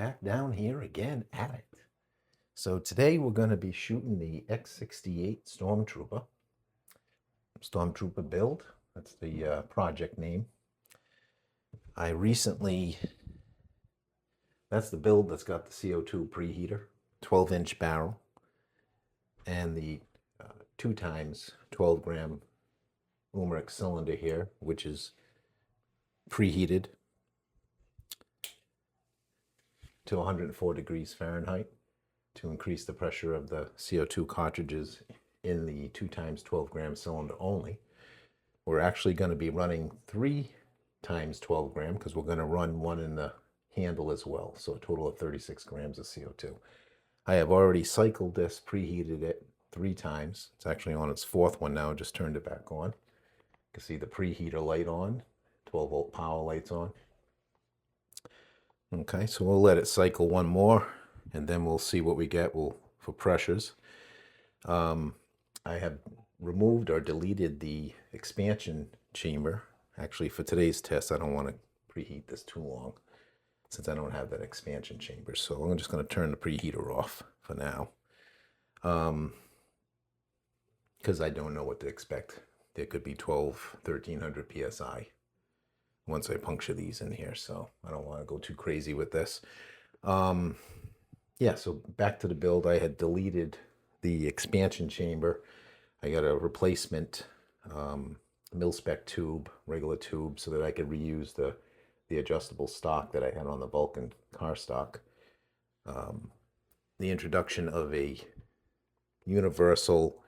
back down here again at it. So today we're going to be shooting the X-68 Stormtrooper build. That's the project name. That's the build that's got the CO2 preheater, 12-inch barrel, and the 2 times 12 gram Umarex cylinder here, which is preheated to 104 degrees Fahrenheit to increase the pressure of the CO2 cartridges in the 2 times 12 gram cylinder only. We're actually going to be running 3 times 12 gram because we're going to run one in the handle as well. So a total of 36 grams of CO2. I have already cycled this, preheated it 3 times. It's actually on its 4th one now. Just turned it back on. You can see the preheater light on, 12 volt power lights on. Okay, so we'll let it cycle one more and then we'll see what we get for pressures. I have removed or deleted the expansion chamber. Actually, for today's test, I don't want to preheat this too long since I don't have that expansion chamber. So I'm just going to turn the preheater off for now because I don't know what to expect. There could be 1300 PSI once I puncture these in here, so I don't want to go too crazy with this. Yeah, so back to the build. I had deleted the expansion chamber. I got a replacement mil-spec tube, regular tube, so that I could reuse the adjustable stock that I had on the Valken CAR stock. The introduction of a universal,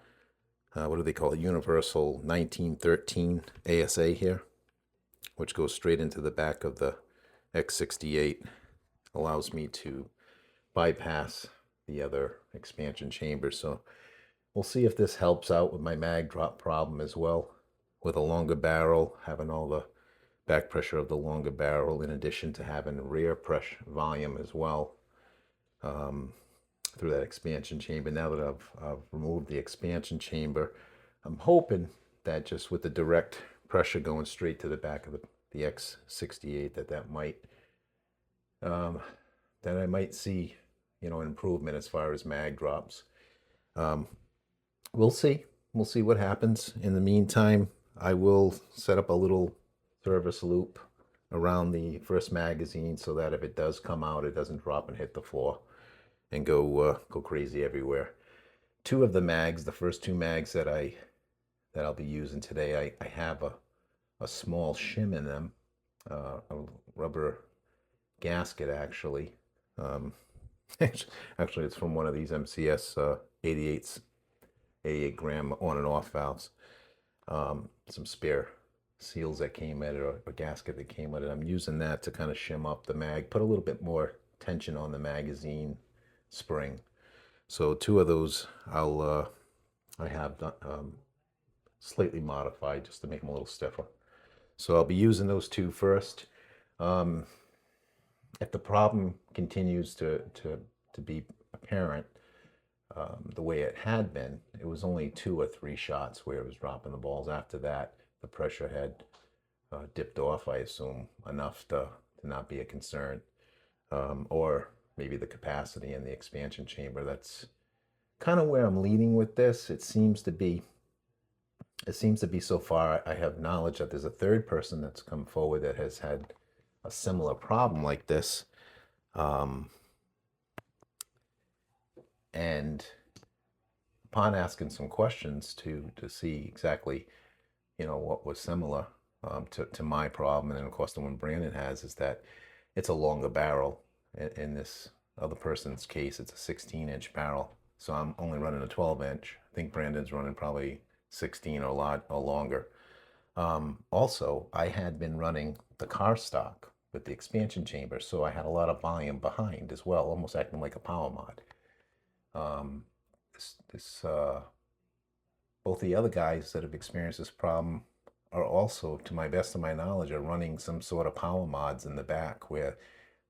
what do they call it? Universal 1913 ASA here, which goes straight into the back of the X-68, allows me to bypass the other expansion chamber. So we'll see if this helps out with my mag drop problem as well, with a longer barrel, having all the back pressure of the longer barrel in addition to having rear pressure volume as well through that expansion chamber. Now that I've removed the expansion chamber, I'm hoping that just with the direct pressure going straight to the back of the X-68 that I might see, an improvement as far as mag drops. We'll see what happens. In the meantime, I will set up a little service loop around the first magazine so that if it does come out, it doesn't drop and hit the floor and go crazy everywhere. 2 of the mags, the first 2 mags that I'll be using today, I have a small shim in them, a rubber gasket actually. Actually, it's from one of these MCS 88 gram on and off valves. Some spare seals that came with it, or a gasket that came with it. I'm using that to kind of shim up the mag, put a little bit more tension on the magazine spring. So 2 of those I have done, slightly modified just to make them a little stiffer. So I'll be using those 2 first. If the problem continues to be apparent the way it had been, it was only 2 or 3 shots where it was dropping the balls. After that, the pressure had dipped off, I assume, enough to not be a concern. Or maybe the capacity in the expansion chamber. That's kind of where I'm leaning with this. It seems to be so far. I have knowledge that there's a 3rd person that's come forward that has had a similar problem like this. And upon asking some questions to see exactly, what was similar to my problem, and then of course the one Brandon has is that it's a longer barrel. In this other person's case, it's a 16-inch barrel. So I'm only running a 12-inch. I think Brandon's running probably 16 or a lot or longer. Also, I had been running the car stock with the expansion chamber, so I had a lot of volume behind as well, almost acting like a power mod. Both the other guys that have experienced this problem are also, to my best of my knowledge, are running some sort of power mods in the back where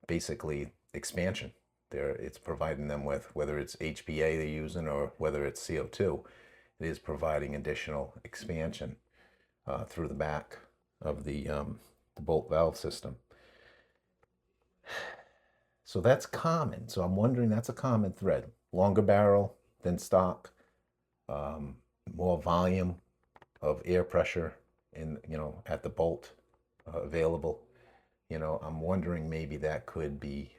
basically expansion. It's providing them with, whether it's HPA they're using or whether it's CO2, it is providing additional expansion through the back of the bolt valve system. So that's common. So I'm wondering, that's a common thread. Longer barrel than stock, um, more volume of air pressure in, at the bolt available. I'm wondering maybe that could be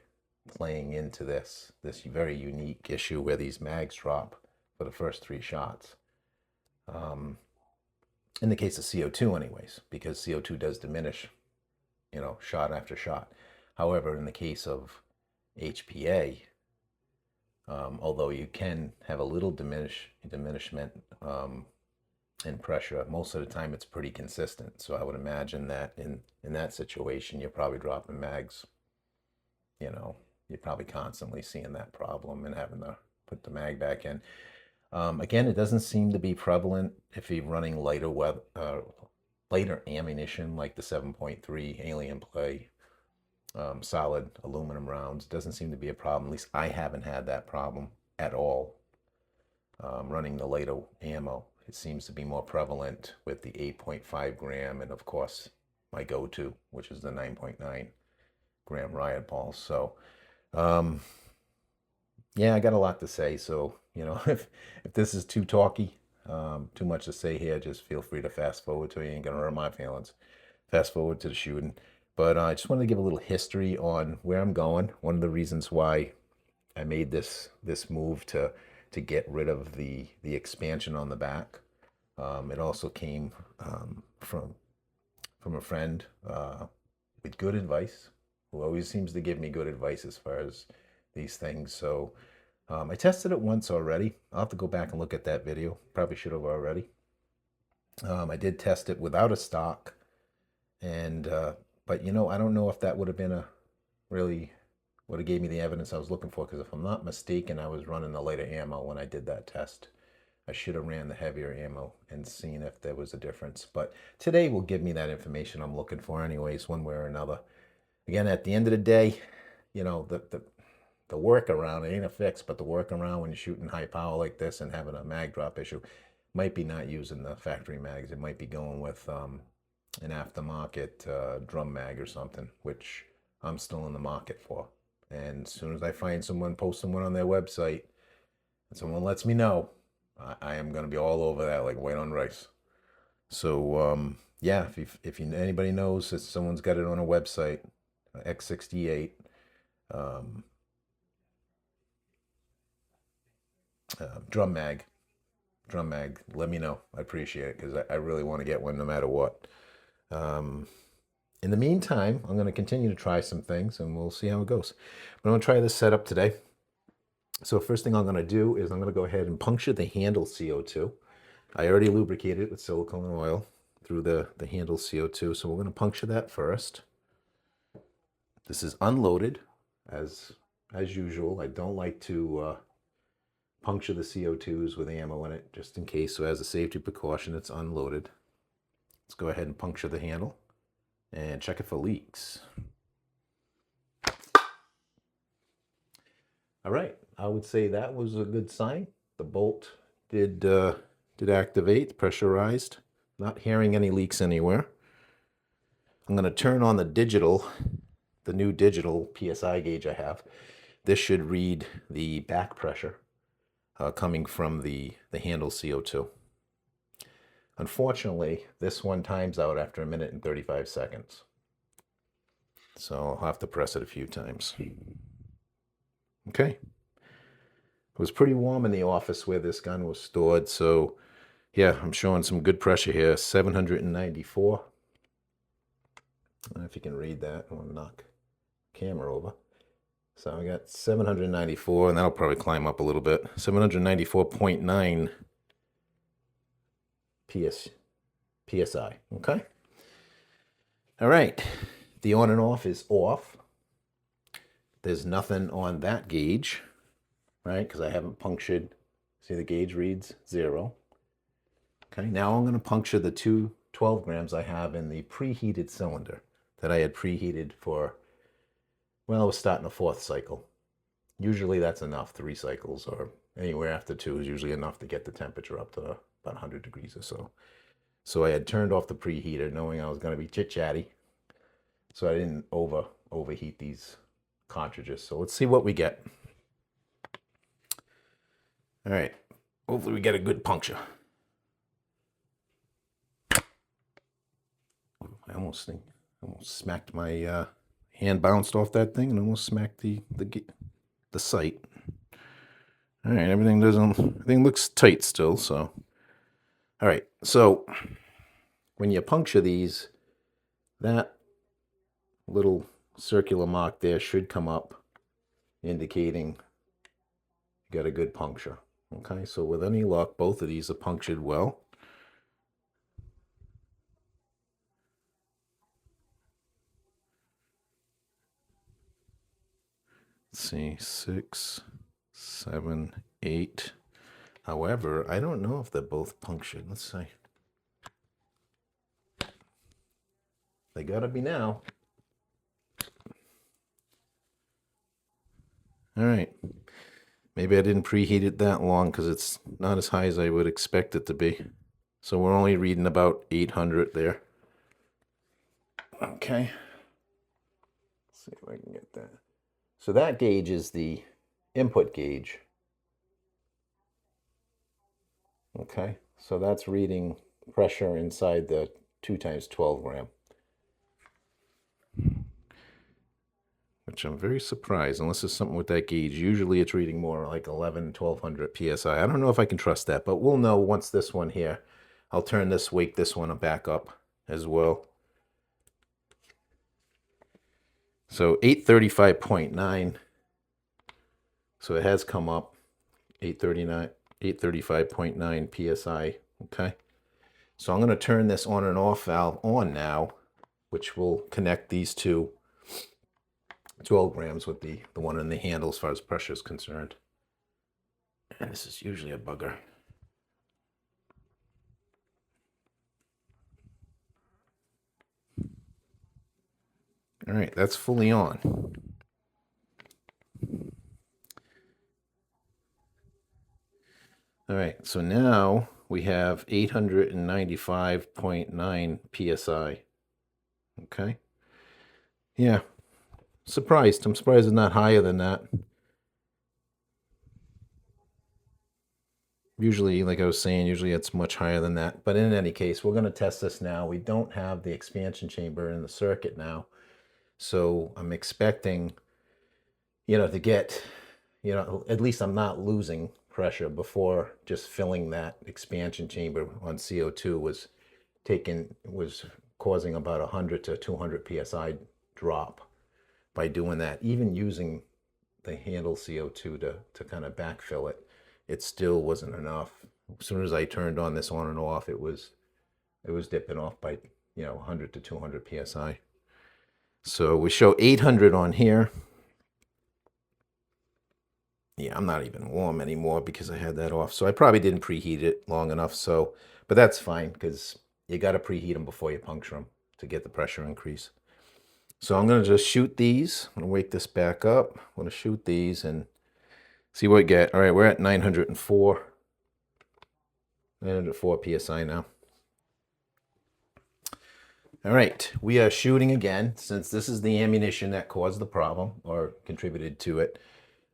playing into this very unique issue where these mags drop for the first 3 shots. In the case of CO2 anyways, because CO2 does diminish, shot after shot. However, in the case of HPA, although you can have a little diminishment in pressure, most of the time it's pretty consistent. So I would imagine that in that situation, you're probably dropping mags, you're probably constantly seeing that problem and having to put the mag back in. Again, it doesn't seem to be prevalent if you're running lighter ammunition like the 7.3 alien play, solid aluminum rounds. It doesn't seem to be a problem. At least I haven't had that problem at all running the lighter ammo. It seems to be more prevalent with the 8.5 gram and, of course, my go-to, which is the 9.9 gram riot balls. So, yeah, I got a lot to say. So, if this is too talky, too much to say here, just feel free to fast forward to it. You ain't gonna hurt my feelings. Fast forward to the shooting. But I just wanted to give a little history on where I'm going. One of the reasons why I made this move to get rid of the expansion on the back. It also came from a friend with good advice, who always seems to give me good advice as far as these things. So I tested it once already. I'll have to go back and look at that video. Probably should have already. I did test it without a stock, and but I don't know if that would have been would have gave me the evidence I was looking for, because if I'm not mistaken, I was running the lighter ammo when I did that test. I should have ran the heavier ammo and seen if there was a difference. But today will give me that information I'm looking for anyways, one way or another. Again, at the end of the day, the workaround, it ain't a fix, but the workaround when you're shooting high power like this and having a mag drop issue might be not using the factory mags. It might be going with an aftermarket drum mag or something, which I'm still in the market for. And as soon as I find someone posting one on their website and someone lets me know, I am going to be all over that like white on rice. So yeah, if anybody knows that someone's got it on a website, X-68, drum mag, let me know. I appreciate it, because I really want to get one no matter what. In the meantime, I'm going to continue to try some things and we'll see how it goes. But I'm going to try this setup today. So first thing I'm going to do is I'm going to go ahead and puncture the handle CO2. I already lubricated it with silicone oil through the handle CO2. So we're going to puncture that first. This is unloaded as usual. I don't like to puncture the CO2s with ammo in it, just in case. So as a safety precaution, it's unloaded. Let's go ahead and puncture the handle and check it for leaks. All right, I would say that was a good sign. The bolt did activate, pressurized. Not hearing any leaks anywhere. I'm going to turn on the new digital PSI gauge I have. This should read the back pressure coming from the handle CO2. Unfortunately, this one times out after 1 minute and 35 seconds. So I'll have to press it a few times. Okay. It was pretty warm in the office where this gun was stored, so yeah, I'm showing some good pressure here, 794. I don't know if you can read that. I want to knock the camera over. So I got 794, and that'll probably climb up a little bit. 794.9 PSI, okay? All right, the on and off is off. There's nothing on that gauge, right? Because I haven't punctured. See, the gauge reads 0. Okay, now I'm going to puncture the 2 12 grams I have in the preheated cylinder that I had preheated for, well, I was starting a 4th cycle. Usually that's enough, 3 cycles, or anywhere after 2 is usually enough to get the temperature up to about 100 degrees or so. So I had turned off the preheater knowing I was going to be chit-chatty, so I didn't overheat these cartridges. So let's see what we get. All right, hopefully we get a good puncture. I almost smacked my hand, bounced off that thing and almost smacked the sight. All right, everything looks tight still. So, all right, so when you puncture these, that little circular mark there should come up, indicating you got a good puncture. Okay, so with any luck, both of these are punctured well. Let's see, 6, 7, 8. However, I don't know if they're both punctured. Let's see. They gotta be now. All right. Maybe I didn't preheat it that long because it's not as high as I would expect it to be. So we're only reading about 800 there. Okay. Let's see if I can get that. So that gauge is the input gauge. Okay. So that's reading pressure inside the 2 times 12 gram. Which I'm very surprised, unless there's something with that gauge. Usually it's reading more like 1200 PSI. I don't know if I can trust that, but we'll know once this one here. I'll turn this, wake this one back up as well. So 835.9. So it has come up 835.9 PSI. Okay. So I'm going to turn this on and off valve on now, which will connect these two 12 grams with the one in the handle as far as pressure is concerned. And this is usually a bugger. All right, that's fully on. All right, so now we have 895.9 PSI. Okay. Yeah. Surprised. I'm surprised it's not higher than that. Usually, like I was saying, usually it's much higher than that. But in any case, we're going to test this now. We don't have the expansion chamber in the circuit now. So I'm expecting, to get, at least I'm not losing pressure before just filling that expansion chamber on CO2 was causing about 100 to 200 PSI drop by doing that. Even using the handle CO2 to kind of backfill it, it still wasn't enough. As soon as I turned on this on and off, it was dipping off by 100 to 200 PSI. So we show 800 on here. Yeah, I'm not even warm anymore because I had that off. So I probably didn't preheat it long enough. So, but that's fine because you got to preheat them before you puncture them to get the pressure increase. So I'm going to just shoot these. I'm going to wake this back up. I'm going to shoot these and see what we get. All right, we're at 904 PSI now. All right, we are shooting again. Since this is the ammunition that caused the problem or contributed to it,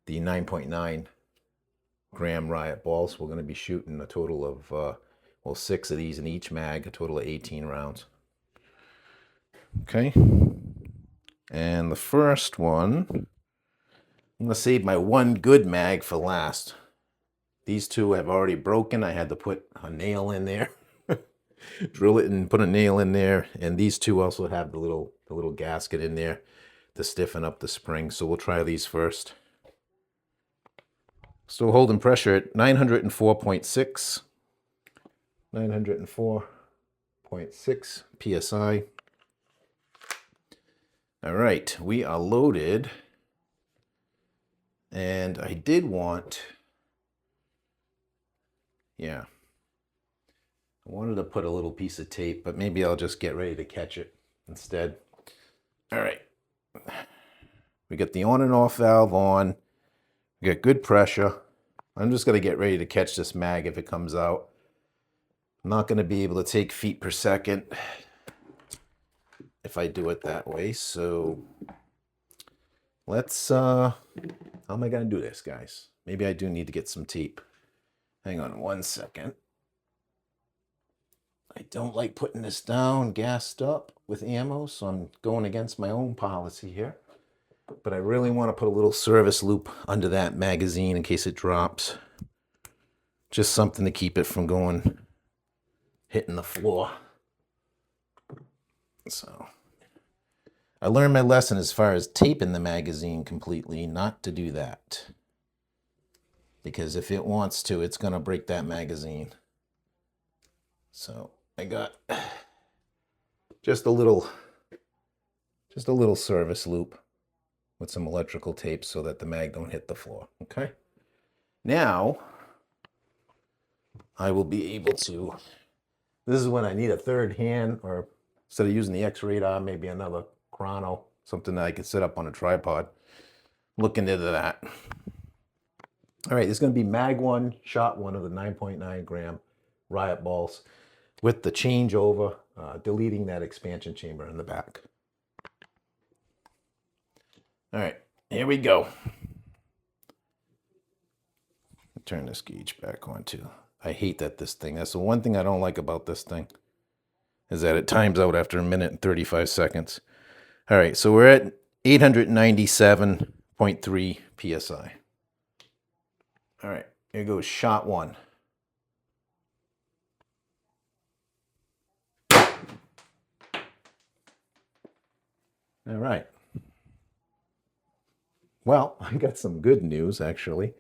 the 9.9 gram riot balls. We're going to be shooting a total of, 6 of these in each mag, a total of 18 rounds. Okay. And the first one, I'm going to save my one good mag for last. These two have already broken. I had to put a nail in there, drill it and put a nail in there. And these two also have the little gasket in there to stiffen up the spring. So we'll try these first. Still holding pressure at 904.6. 904.6 PSI. All right, we are loaded. And I did want, I wanted to put a little piece of tape, but maybe I'll just get ready to catch it instead. All right. We got the on and off valve on. We got good pressure. I'm just going to get ready to catch this mag if it comes out. I'm not going to be able to take feet per second if I do it that way. So let's, how am I going to do this, guys? Maybe I do need to get some tape. Hang on 1 second. I don't like putting this down gassed up with ammo, so I'm going against my own policy here. But I really want to put a little service loop under that magazine in case it drops. Just something to keep it from hitting the floor. So I learned my lesson as far as taping the magazine completely, not to do that. Because if it wants to, it's going to break that magazine. So I got just a little service loop with some electrical tape so that the mag don't hit the floor. Okay. Now I will be able to, this is when I need a third hand, or instead of using the X-radar, maybe another chrono, something that I could set up on a tripod. Looking into that. All right, this is going to be mag 1, shot 1 of the 9.9 gram riot balls with the changeover, deleting that expansion chamber in the back. All right, here we go. Turn this gauge back on too. I hate that this thing, that's the one thing I don't like about this thing, is that it times out after 1 minute and 35 seconds. All right, so we're at 897.3 PSI. All right, here goes shot 1. All right. Well, I got some good news, actually.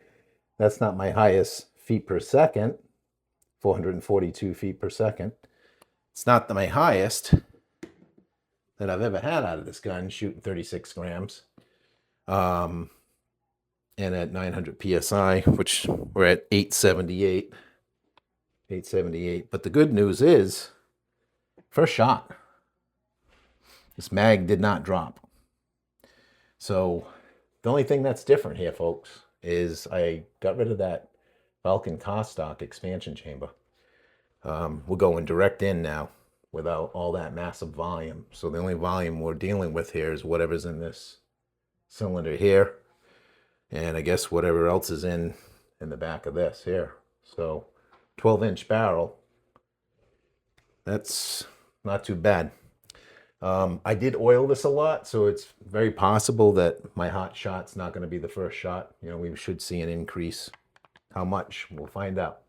That's not my highest feet per second, 442 feet per second. It's not my highest that I've ever had out of this gun, shooting 36 grams. And at 900 PSI, which we're at 878. 878. But the good news is, first shot, this mag did not drop. So the only thing that's different here, folks, is I got rid of that Valken CAR stock expansion chamber. We're going direct in now without all that massive volume. So the only volume we're dealing with here is whatever's in this cylinder here, and I guess whatever else is in the back of this here. So 12-inch barrel, that's not too bad. I did oil this a lot, so it's very possible that my hot shot's not going to be the first shot. You know, we should see an increase. How much? We'll find out.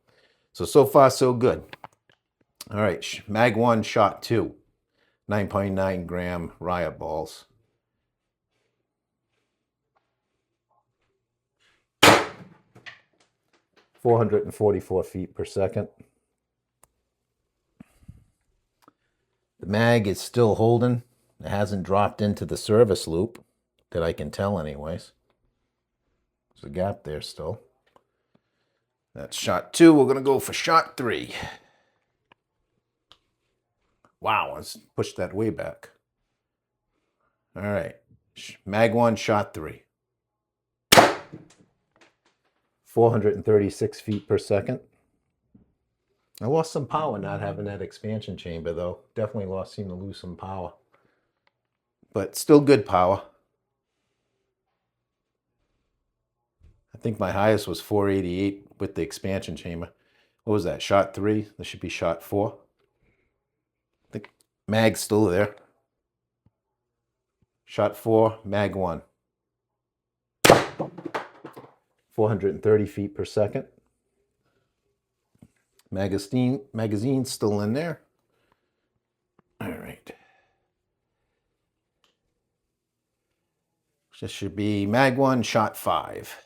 So far, so good. All right, mag 1, shot 2, 9.9 gram riot balls. .444 feet per second. The mag is still holding. It hasn't dropped into the service loop that I can tell anyways. There's a gap there still. That's shot 2. We're going to go for shot 3. Wow, let's push that way back. All right. Mag 1, shot 3. 436 feet per second. I lost some power not having that expansion chamber, though. Definitely seemed to lose some power. But still good power. I think my highest was 488 with the expansion chamber. What was that, shot 3? This should be shot 4. I think mag's still there. Shot 4, mag 1. 430 feet per second. Magazine's still in there. All right. This should be mag 1, shot 5.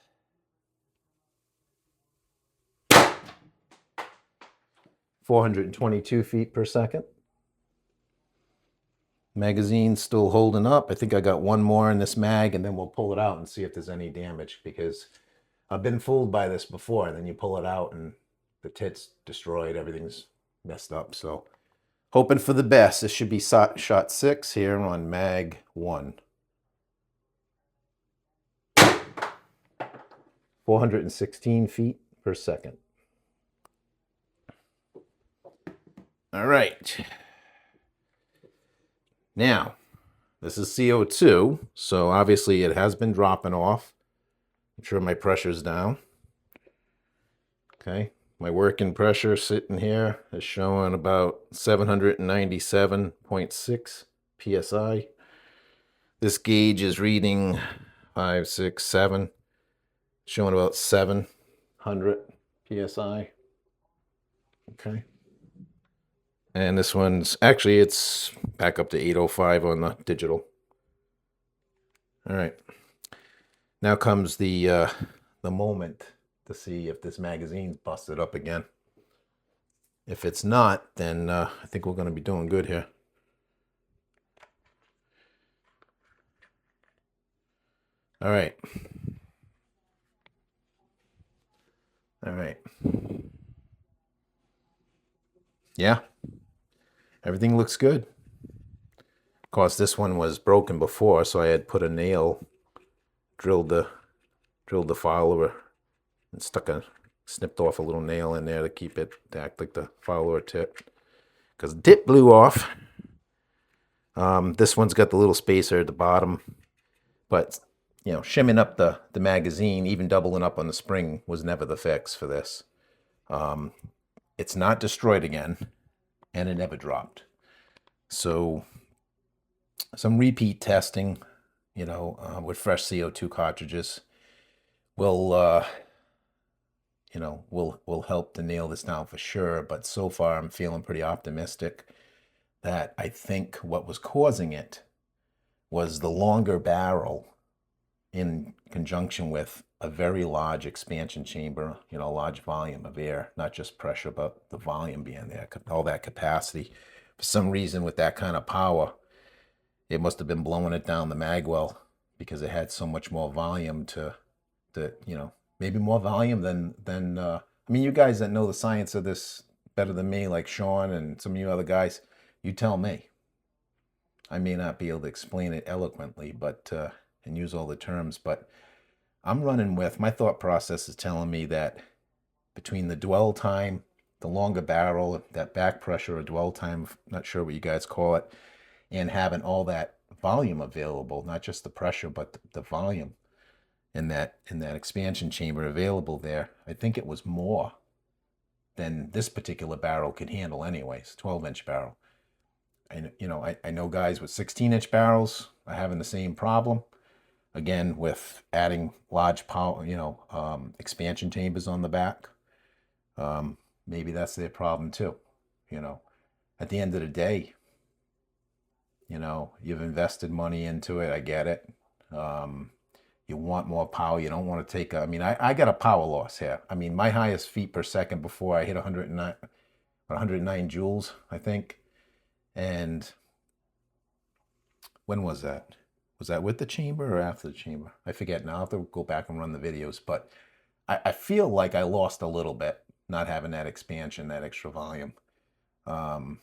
422 feet per second. Magazine's still holding up. I think I got one more in this mag, and then we'll pull it out and see if there's any damage, because I've been fooled by this before, and then you pull it out and the tit's destroyed, everything's messed up. So hoping for the best. This should be shot 6 here on mag 1. 416 feet per second. All right. Now, This is CO2, so obviously it has been dropping off. Make sure my pressure's down. Okay, my working pressure sitting here is showing about 797.6 psi. This gauge is reading 5, 6, 7, showing about 700 psi. Okay. And this one's actually, it's back up to 805 on the digital. All right. Now comes the moment to see if this magazine's busted up again. If it's not, then I think we're going to be doing good here. All right. All right. Yeah. Everything looks good. Of course, this one was broken before, so I had put a nail, drilled the follower, and snipped off a little nail in there to keep it to act like the follower tip. Because the tip blew off. This one's got the little spacer at the bottom, but you know, shimming up the magazine, even doubling up on the spring, was never the fix for this. It's not destroyed again, and it never dropped. So some repeat testing, you know, with fresh CO2 cartridges will, you know, will help to nail this down for sure. But so far, I'm feeling pretty optimistic that I think what was causing it was the longer barrel in conjunction with a very large expansion chamber, you know, large volume of air, not just pressure, but the volume being there, all that capacity. For some reason, with that kind of power, it must have been blowing it down the mag well because it had so much more volume to you know, maybe more volume than I mean, you guys that know the science of this better than me, like Sean and some of you other guys, you tell me. I may not be able to explain it eloquently, but and use all the terms, but I'm running with, my thought process is telling me that between the dwell time, the longer barrel, that back pressure or dwell time, not sure what you guys call it, and having all that volume available, not just the pressure, but the volume in that expansion chamber available there, I think it was more than this particular barrel could handle anyways, 12-inch barrel. And you know, I know guys with 16-inch barrels are having the same problem. Again, with adding large power, you know, expansion chambers on the back. Maybe that's their problem too. You know, at the end of the day, you know, you've invested money into it. I get it. You want more power. You don't want to take I mean, I got a power loss here. I mean, my highest feet per second before I hit 109 joules, I think. And when was that? Was that with the chamber or after the chamber? I forget now. I'll have to go back and run the videos. But I feel like I lost a little bit not having that expansion, that extra volume. You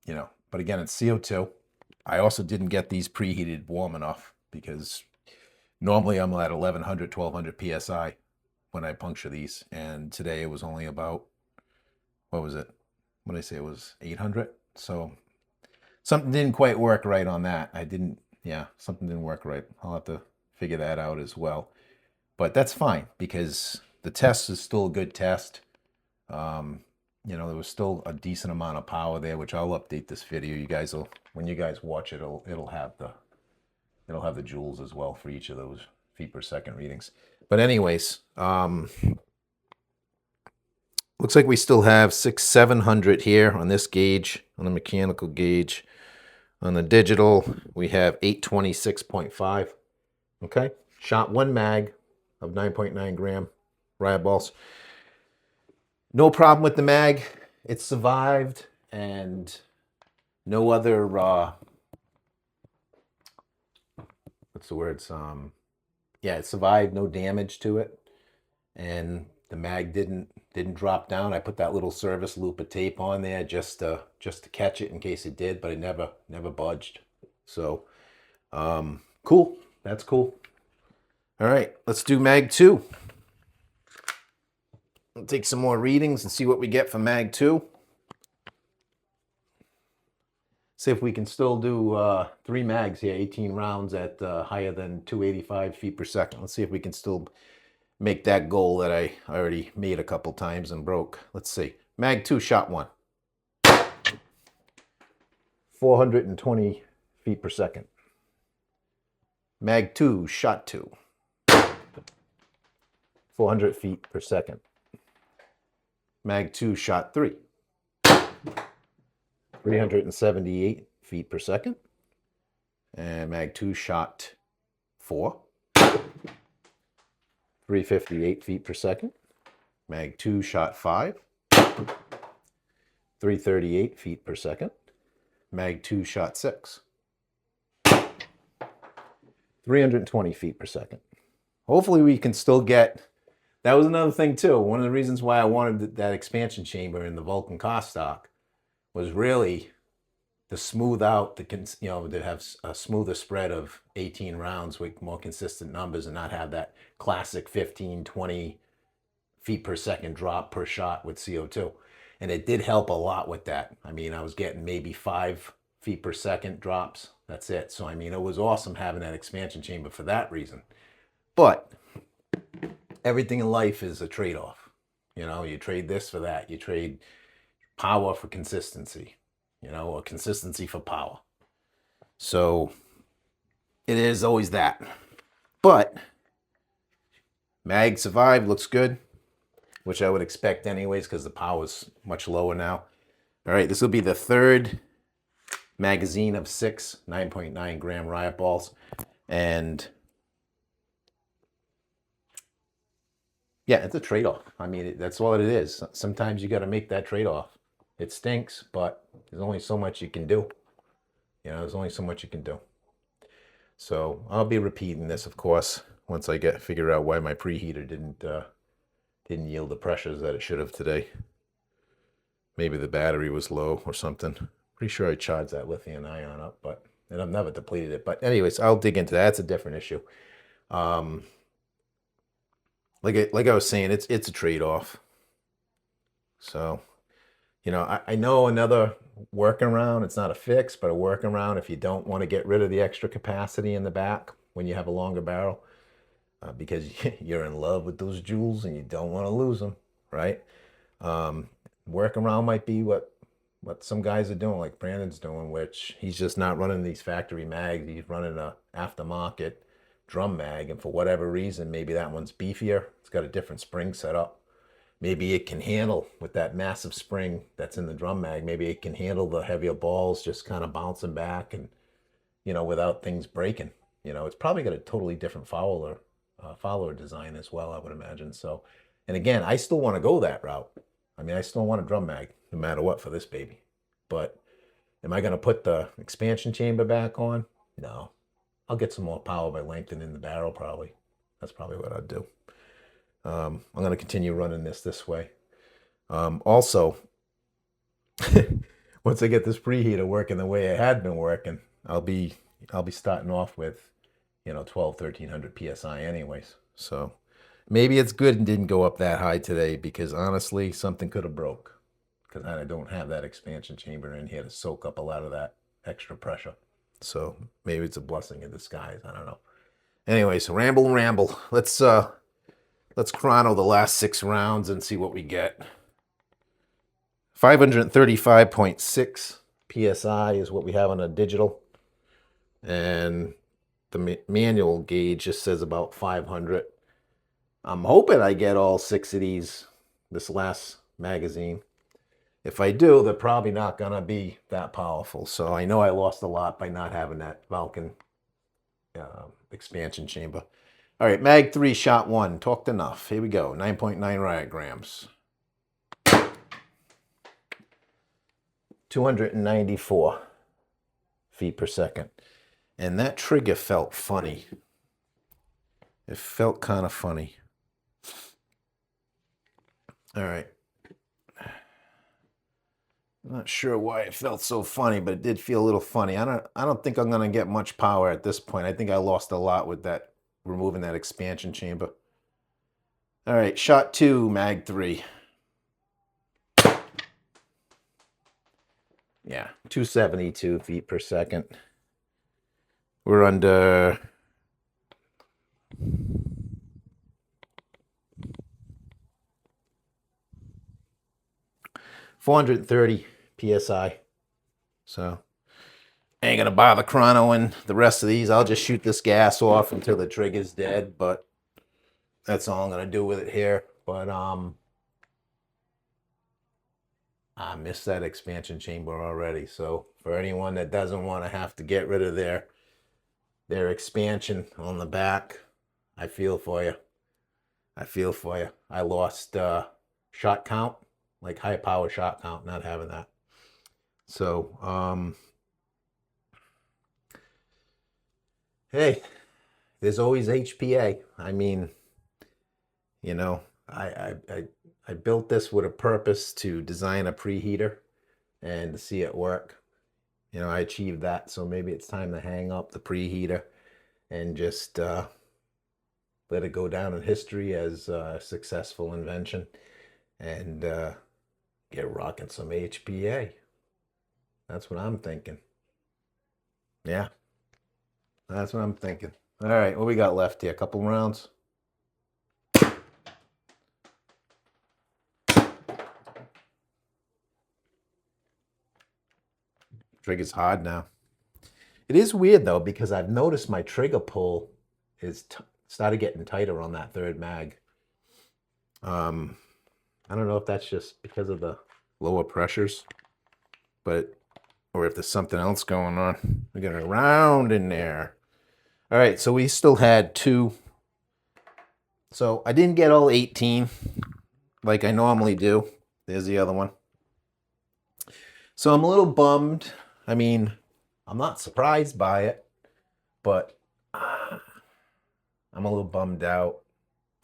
know, but again, it's CO2. I also didn't get these preheated warm enough because normally I'm at 1100, 1200 PSI when I puncture these. And today it was only about, what was it? What did I say? It was 800. So something didn't quite work right on that. Something didn't work right. I'll have to figure that out as well. But that's fine because the test is still a good test. You know, there was still a decent amount of power there, which I'll update this video. You guys will, when you guys watch it, it'll have the joules as well for each of those feet per second readings. But anyways, looks like we still have 700 here on this gauge, on the mechanical gauge. On the digital, we have 826.5. Okay, shot one mag of 9.9 gram riot balls. No problem with the mag. It survived, and no other what's the words? Yeah, it survived. No damage to it, and the mag didn't drop down. I put that little service loop of tape on there just to catch it in case it did, but it never budged. So cool. That's cool. All right, let's do mag 2. We'll take some more readings and see what we get for mag 2. See if we can still do 3 mags here, 18 rounds at higher than 285 feet per second. Let's see if we can still make that goal that I already made a couple times and broke. Let's see. Mag 2, shot 1. 420 feet per second. Mag 2, shot 2. 400 feet per second. Mag 2, shot 3. 378 feet per second. And Mag 2, shot 4. 358 feet per second. Mag 2, shot 5. 338 feet per second. Mag 2, shot 6. 320 feet per second. Hopefully we can still get... That was another thing too. One of the reasons why I wanted that expansion chamber in the Valken CAR stock was really to smooth out the, to have a smoother spread of 18 rounds with more consistent numbers and not have that classic 15, 20 feet per second drop per shot with CO2. And it did help a lot with that. I mean, I was getting maybe 5 feet per second drops. That's it. So, I mean, it was awesome having that expansion chamber for that reason. But everything in life is a trade-off. You know, you trade this for that. You trade power for consistency, or consistency for power. So it is always that. But mag survived, looks good, which I would expect anyways because the power is much lower now. All right, this will be the third magazine of 6 9.9 gram riot balls. And yeah, it's a trade-off. I mean, that's all it is. Sometimes you got to make that trade-off. It stinks, but there's only so much you can do. There's only so much you can do. So I'll be repeating this, of course, once I figure out why my preheater didn't yield the pressures that it should have today. Maybe the battery was low or something. Pretty sure I charged that lithium ion up, and I've never depleted it. But anyways, I'll dig into that. That's a different issue. Like I was saying, it's a trade-off. So, I know another workaround, it's not a fix, but a workaround if you don't want to get rid of the extra capacity in the back when you have a longer barrel, because you're in love with those joules and you don't want to lose them, right? Workaround might be what some guys are doing, like Brandon's doing, which he's just not running these factory mags. He's running a aftermarket drum mag, and for whatever reason, maybe that one's beefier. It's got a different spring setup. Maybe it can handle, with that massive spring that's in the drum mag, maybe it can handle the heavier balls just kind of bouncing back and, without things breaking. It's probably got a totally different follower design as well, I would imagine. So, and again, I still want to go that route. I mean, I still want a drum mag no matter what for this baby. But am I going to put the expansion chamber back on? No. I'll get some more power by lengthening the barrel probably. That's probably what I'd do. I'm going to continue running this way. Also, once I get this preheater working the way it had been working, I'll be starting off with, 1,1300 PSI anyways. So maybe it's good and didn't go up that high today because honestly, something could have broke because I don't have that expansion chamber in here to soak up a lot of that extra pressure. So maybe it's a blessing in disguise. I don't know. Anyways, ramble. Let's chrono the last 6 rounds and see what we get. 535.6 PSI is what we have on a digital. And the manual gauge just says about 500. I'm hoping I get all 6 of these this last magazine. If I do, they're probably not going to be that powerful. So I know I lost a lot by not having that Valken expansion chamber. All right, mag 3, shot 1. Talked enough. Here we go. 9.9 riot grams. 294 feet per second. And that trigger felt funny. It felt kind of funny. All right. I'm not sure why it felt so funny, but it did feel a little funny. I don't think I'm going to get much power at this point. I think I lost a lot with that, removing that expansion chamber. All right, shot 2, mag 3. Yeah, 272 feet per second. We're under 430 psi. So ain't gonna bother chronoing the rest of these. I'll just shoot this gas off until the trigger's dead, but that's all I'm gonna do with it here. But I missed that expansion chamber already. So for anyone that doesn't want to have to get rid of their expansion on the back, I feel for you. I feel for you. I lost shot count, like high power shot count, not having that. So hey, there's always HPA. I mean, you know, I built this with a purpose to design a preheater and to see it work. You know, I achieved that, so maybe it's time to hang up the preheater and just let it go down in history as a successful invention and get rocking some HPA. That's what I'm thinking. Yeah, that's what I'm thinking. All right, what we got left here? A couple rounds. Trigger's hard now. It is weird though, because I've noticed my trigger pull is started getting tighter on that third mag. I don't know if that's just because of the lower pressures, but or if there's something else going on. We got a round in there. All right, so we still had 2. So I didn't get all 18 like I normally do. There's the other one. So I'm a little bummed. I mean, I'm not surprised by it, but I'm a little bummed out.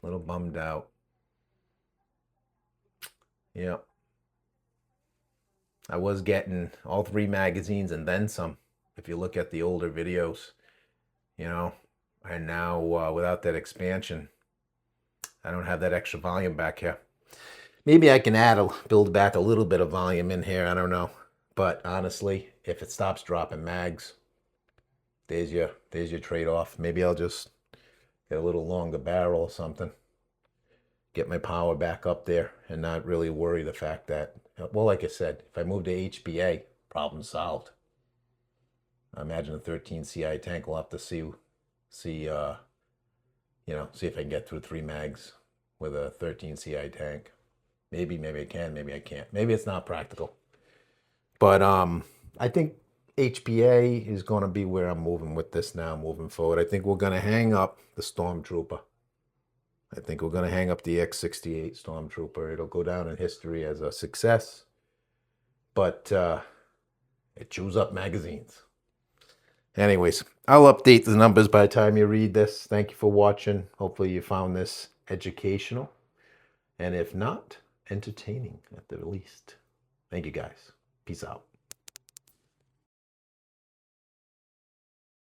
A little bummed out. Yeah. I was getting all 3 magazines and then some, if you look at the older videos, you know, and now without that expansion, I don't have that extra volume back here. Maybe I can build back a little bit of volume in here, I don't know. But honestly, if it stops dropping mags, there's your trade-off. Maybe I'll just get a little longer barrel or something. Get my power back up there and not really worry the fact that, well, like I said, if I move to HPA, problem solved. I imagine a 13 CI tank will have to see if I can get through 3 mags with a 13 CI tank. Maybe I can, maybe I can't. Maybe it's not practical. But I think HPA is going to be where I'm moving with this now, moving forward. I think we're going to hang up the Stormtrooper. I think we're going to hang up the X-68 Stormtrooper. It'll go down in history as a success. But it chews up magazines. Anyways, I'll update the numbers by the time you read this. Thank you for watching. Hopefully you found this educational. And if not, entertaining at the least. Thank you guys. Peace out.